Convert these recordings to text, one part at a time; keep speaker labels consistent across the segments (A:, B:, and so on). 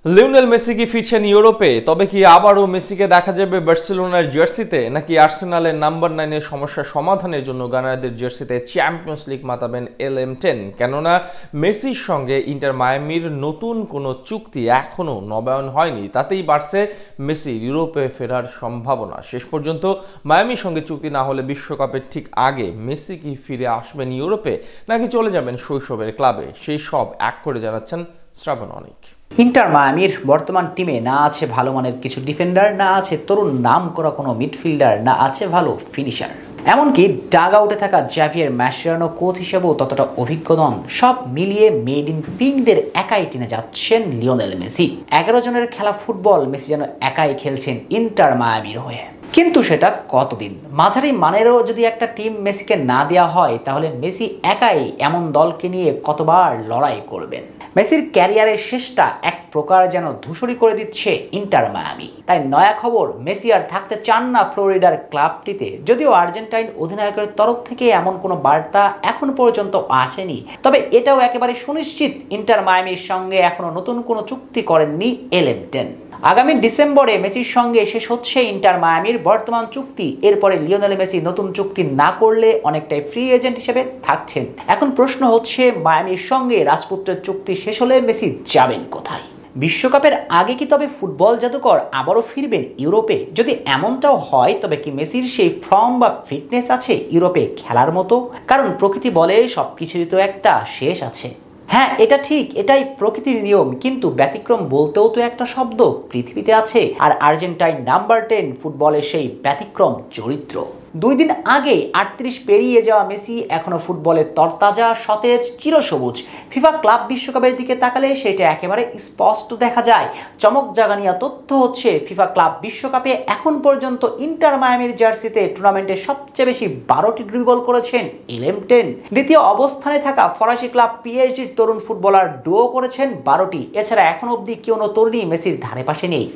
A: Lionel Messi কি ফিরছেন ইউরোপে? তবে কি আবারও মেসিকে দেখা যাবে বার্সেলোনার জার্সিতে, নাকি আর্সেনালের নাম্বার 9 এর সমস্যা সমাধানের জন্য গানারদের জার্সিতে চ্যাম্পিয়ন্স লিগ মাতাবেন LM10? কেননা মেসির সঙ্গে ইন্টার মায়ামির নতুন কোনো চুক্তি এখনও নবায়ন হয়নি, তাতেই বাড়ছে মেসির ইউরোপে ফেরার সম্ভাবনা। শেষ পর্যন্ত মায়ামির সঙ্গে চুক্তি না হলে বিশ্বকাপের ঠিক আগে মেসি কি ফিরে আসবেন ইউরোপে, নাকি চলে যাবেন শৈশবের ক্লাবে? সেই সব এক করে জানাচ্ছেন শ্রাবণ অনিক।
B: ইন্টার মায়ামির বর্তমান টিমে না আছে ভালো মানের কিছু ডিফেন্ডার, না আছে তরুণ নাম করা কোনো মিডফিল্ডার, না আছে ভালো ফিনিশার। এমনকি ডাগ আউটে থাকা জাভিয়ার ম্যাসচেরানো কোচ হিসেবেও ততটা অভিজ্ঞ নন। সব মিলিয়ে মেড ইন পিঙ্কদের একাই টেনে যাচ্ছেন লিওনেল মেসি। 11 জনের খেলা ফুটবল মেসি যেন একাই খেলছেন ইন্টার মায়ামির হয়ে। কিন্তু সেটা কতদিন? মাঝারি মানেরও যদি একটা টিম মেসিকে না দেওয়া হয়, তাহলে মেসি একাই এমন দলকে নিয়ে কতবার লড়াই করবেন? মেসির ক্যারিয়ারের শেষটা এক প্রকার যেন ধূসরি করে দিচ্ছে ইন্টার মায়ামি। তাই নয়া খবর, মেসি আর থাকতে চান না ফ্লোরিডার ক্লাবটিতে। যদিও আর্জেন্টাইন অধিনায়কের তরফ থেকে এমন কোনো বার্তা এখন পর্যন্ত আসেনি, তবে এটাও একেবারে সুনিশ্চিত ইন্টার মায়ামির সঙ্গে এখনো নতুন কোনো চুক্তি করেননি LM10। আগামী ডিসেম্বরে মেসির সঙ্গে শেষ হচ্ছে ইন্টার মায়ামির বর্তমান চুক্তি। এরপরে লিওনেল মেসি নতুন চুক্তি না করলে অনেকটাই ফ্রি এজেন্ট হিসেবে থাকছেন। এখন প্রশ্ন হচ্ছে, মায়ামির সঙ্গে রাজপুত্রের চুক্তি শেষ হলে মেসি যাবেন কোথায়? বিশ্বকাপের আগে কি তবে ফুটবল জাদুকর আবারও ফিরবেন ইউরোপে? যদি এমনটাও হয়, তবে কি মেসির সেই ফর্ম বা ফিটনেস আছে ইউরোপে খেলার মতো? কারণ প্রকৃতি বলে সবকিছুরই তো একটা শেষ আছে। হ্যাঁ, এটা ঠিক, এটাই প্রকৃতির নিয়ম। কিন্তু ব্যতিক্রম বলতেও তো একটা শব্দ পৃথিবীতে আছে, আর আর্জেন্টাইন নাম্বার 10 ফুটবলের সেই ব্যতিক্রম চরিত্র। 2 দিন আগে 38 পেরিয়ে যাওয়া মেসি এখনো ফুটবলের তরতাজা, সতেজ, চিরসবুজ। ফিফা ক্লাব বিশ্বকাপের দিকে তাকালে সেটা একেবারে স্পষ্ট দেখা যায়। চমক জাগানিয়া তথ্য হচ্ছে, ফিফা ক্লাব বিশ্বকাপে এখন পর্যন্ত ইন্টার মায়ামির জার্সিতে টুর্নামেন্টে সবচেয়ে বেশি 12টি ড্রিবল করেছেন LM10। দ্বিতীয় অবস্থানে থাকা ফরাসি ক্লাব পিএসজির তরুণ ফুটবলার ডুও করেছেন 12টি। এছাড়া এখন অবধি কেউ তরুণী মেসির ধারে পাশে নেই।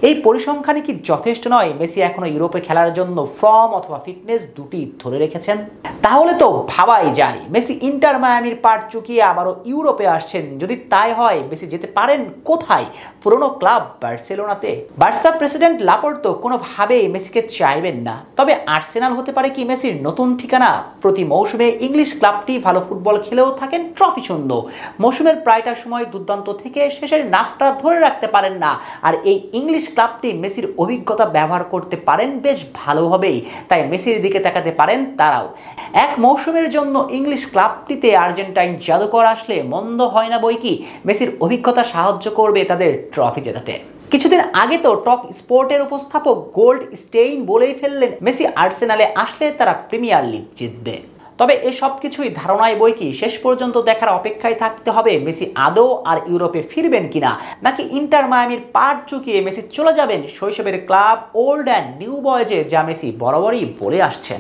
B: এই পরিসংখ্যানই কি যথেষ্ট নয় মেসি এখনো ইউরোপে খেলার জন্য ফর্ম অথবা ফিটনেস দুটি ধরে রেখেছেন? তাহলে তো ভাবাই যায় মেসি ইন্টার মায়ামির পাট চুকিয়ে আবারও ইউরোপে আসছেন। যদি তাই হয়, মেসি যেতে পারেন কোথায়? পুরনো ক্লাব বার্সেলোনাতে। বার্সা প্রেসিডেন্ট লাপোর্তো কোনোভাবেই মেসিকে চাইবেন না। তবে আর্সেনাল হতে পারে কি মেসির নতুন ঠিকানা? প্রতি মৌসুমে ইংলিশ ক্লাবটি ভালো ফুটবল খেলেও থাকেন ট্রফি শূন্য। মৌসুমের প্রায়টা সময় দুর্দান্ত থেকে শেষের নাকটা ধরে রাখতে পারেন না। আর এই ইংলিশ ক্লাবটি মেসির অভিজ্ঞতা ব্যবহার করতে পারেন বেশ ভালোভাবেই। তাই মেসির দিকে তাকাতে পারেন তারাও। এক মৌসুমের জন্য ইংলিশ ক্লাবটিতে আর্জেন্টাইন জাদুকর আসলে মন্দ হয় না বইকি। মেসির অভিজ্ঞতা সাহায্য করবে তাদের ট্রফি জেতাতে। কিছুদিন আগে তো টক স্পোর্টের উপস্থাপক গোল্ড স্টেইন বলেই ফেললেন, মেসি আর্সেনালে আসলে তারা প্রিমিয়ার লিগ জিতবে। তবে এসব কিছুই ধারণায় বইকি। শেষ পর্যন্ত দেখার অপেক্ষায় থাকতে হবে মেসি আদৌ আর ইউরোপে ফিরবেন কিনা, নাকি ইন্টার মায়ামির পার চুকিয়ে মেসি চলে যাবেন শৈশবের ক্লাব ওল্ড অ্যান্ড নিউ বয়েজে, যা মেসি বরাবরই বলে আসছেন।